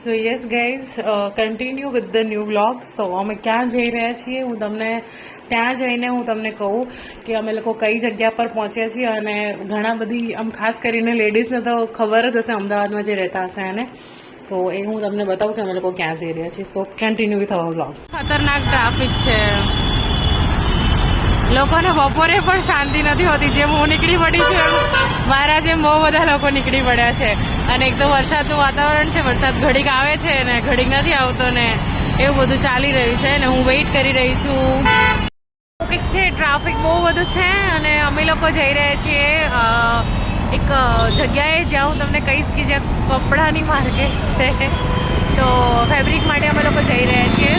So yes guys, continue with the new vlog. So અમે ક્યાં જઈ રહ્યા છીએ હું તમને ત્યાં જઈને હું તમને કહું કે અમે લોકો કઈ જગ્યા પર પહોંચ્યા છીએ. અને ઘણા બધી આમ ખાસ કરીને લેડીઝને તો ખબર જ હશે અમદાવાદમાં જે રહેતા હશે એને, તો એ હું તમને બતાવું કે અમે લોકો ક્યાં જઈ રહ્યા છીએ. સો કન્ટિન્યુ વિથ અવર વ્લોગ. ખતરનાક ટ્રાફિક છે, લોકોને બપોરે પણ શાંતિ નથી હોતી. જેમ હું નીકળી પડી છું મારા જેમ બહુ બધા લોકો નીકળી પડ્યા છે. અને એક તો વરસાદનું વાતાવરણ છે, વરસાદ ઘડીક આવે છે ને ઘડીક નથી આવતો ને એવું બધું ચાલી રહ્યું છે. ને હું વેઇટ કરી રહી છું. કંઈક છે, ટ્રાફિક બહુ બધું છે અને અમે લોકો જઈ રહ્યા છીએ એક જગ્યાએ જ્યાં હું તમને કહીશ કે જ્યાં કપડાની માર્કેટ છે. તો ફેબ્રિક માટે અમે લોકો જઈ રહ્યા છીએ.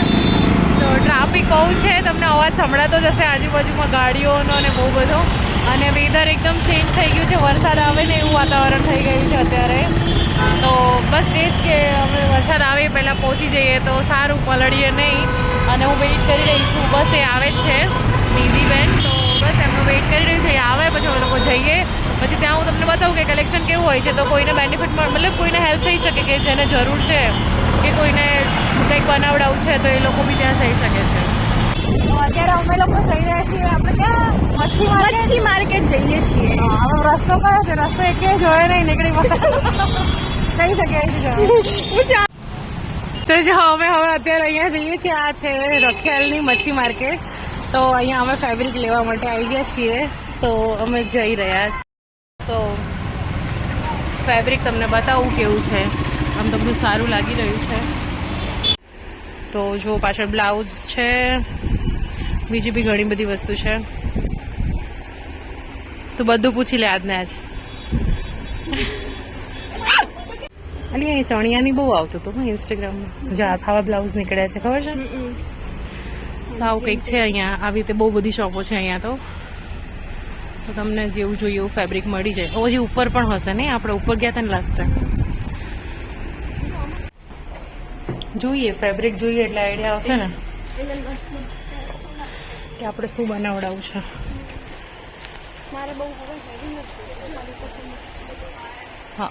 તો ટ્રાફિક બહુ છે, તમને અવાજ સંભળાતો જશે આજુબાજુમાં ગાડીઓનો અને બહુ બધો. અને વેધર એકદમ ચેન્જ થઈ ગયું છે, વરસાદ આવે ને એવું વાતાવરણ થઈ ગયું છે અત્યારે. તો બસ એ જ કે અમે વરસાદ આવે પહેલાં પહોંચી જઈએ તો સારું, પલળીએ નહીં. અને હું વેઇટ કરી રહી છું, બસ એ આવે જ છે નિધિ બેન. તો બસ એમનું વેઇટ કરી રહી છે, એ આવે પછી અમે લોકો જઈએ. પછી ત્યાં હું તમને બતાવું કે કલેક્શન કેવું હોય છે, તો કોઈને બેનિફિટ મતલબ કોઈને હેલ્પ થઈ શકે કે જેને જરૂર છે કે કોઈને કંઈક બનાવડાવું છે તો એ લોકો બી ત્યાં જઈ શકે છે. અત્યારે અમે લોકો જઈ રહ્યા છીએ આપણે ક્યાં મચ્છી માર્કેટ જઈએ છીએ. હવે રસ્તો કયો છે? રસ્તો એક જોયો નહીં, નીકળી પડે કઈ જગ્યાએ તો જો અમે અત્યારે અહીંયા જઈએ છીએ. આ છે રખિયાલની મચ્છી માર્કેટ. તો અહીંયા અમે ફેબ્રિક લેવા માટે આવી ગયા છીએ. તો અમે જઈ રહ્યા. તો ફેબ્રિક તમને બતાવું કેવું છે. આમ તો બધું સારું લાગી રહ્યું છે. તો જો પાછળ બ્લાઉઝ છે, બીજી બી ઘણી બધી વસ્તુ છે. તો બધું પૂછી લે આજને આજ. અલી અહીં ચણિયાની બહુ આવતું હતું ઇન્સ્ટાગ્રામમાં. જો આવા બ્લાઉઝ નીકળ્યા છે, ખબર છે? તો આવું કંઈક છે અહીંયા. આવી રીતે બહુ બધી શોપો છે અહીંયા. તો તમને જેવું જોઈએ એવું ફેબ્રિક મળી જાય. હજી ઉપર પણ હશે નહીં? આપણે ઉપર ગયા હતા ને લાસ્ટ ટાઈમ. જોઈએ ફેબ્રિક જોઈએ એટલે આઈડિયા આવશે ને કે આપણે શું બનાવડાવું છે. હા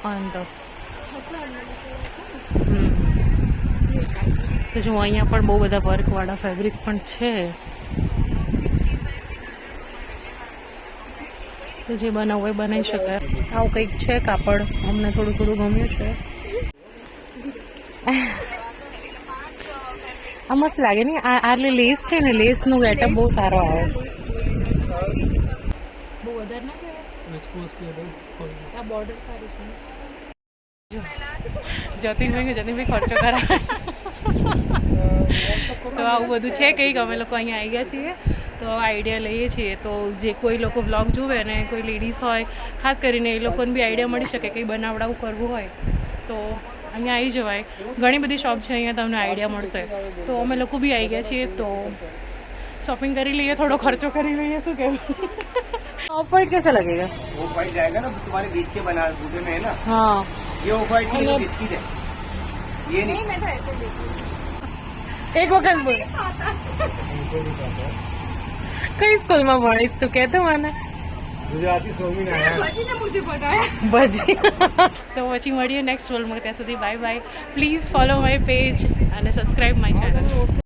તો જો અહીંયા પણ બહુ બધા વર્કવાળા ફેબ્રિક પણ છે. તો જે બનાવવું એ બનાવી શકાય. આવું કંઈક છે કાપડ, અમને થોડું થોડું ગમ્યું છે. આ મસ્ત લાગે ને. આ લેસ છે ને, લેસનું ગેટઅપ બહુ સારો આવે છે. બહુ વધારે ના કહેવાય. આ બોર્ડર સારી છે. જતીનભાઈ ખર્ચો કરાવે. તો આવું બધું છે કંઈક. અમે લોકો અહીંયા આવી ગયા છીએ તો આઈડિયા લઈએ છીએ. તો જે કોઈ લોકો વ્લોગ જુએ ને કોઈ લેડીઝ હોય ખાસ કરીને એ લોકોને બી આઈડિયા મળી શકે કંઈ બનાવડાવું કરવું હોય તો અહીંયા આવી જવાય. ઘણી બધી શોપ છે અહીંયા, તમને આઈડિયા મળશે. તો અમે લોકો બી આવી ગયા છીએ. તો शॉपिंग कर लिए, थोड़ा खर्चो कर लिए. શું કેવું? ऑफ वाइट कैसा लगेगा? ऑफ वाइट जाएगा ना, तुम्हारे बीच के बना बूटे में है ना. हाँ, ये ऑफ वाइट की बिस्किट है, ये नहीं. मैं तो ऐसे देखी एक वक्त बोल. कई स्कूल में पढ़ी तो कहते મને ગુજરાતી સોમીન આયા ભજીને મુझे बताया ભજી. તો પછી મળીએ નેક્સ્ટ વ્લોગમાં. ત્યાં સુધી bye bye. Please follow my page અને સબસ્ક્રાઇબ માય ચેનલ.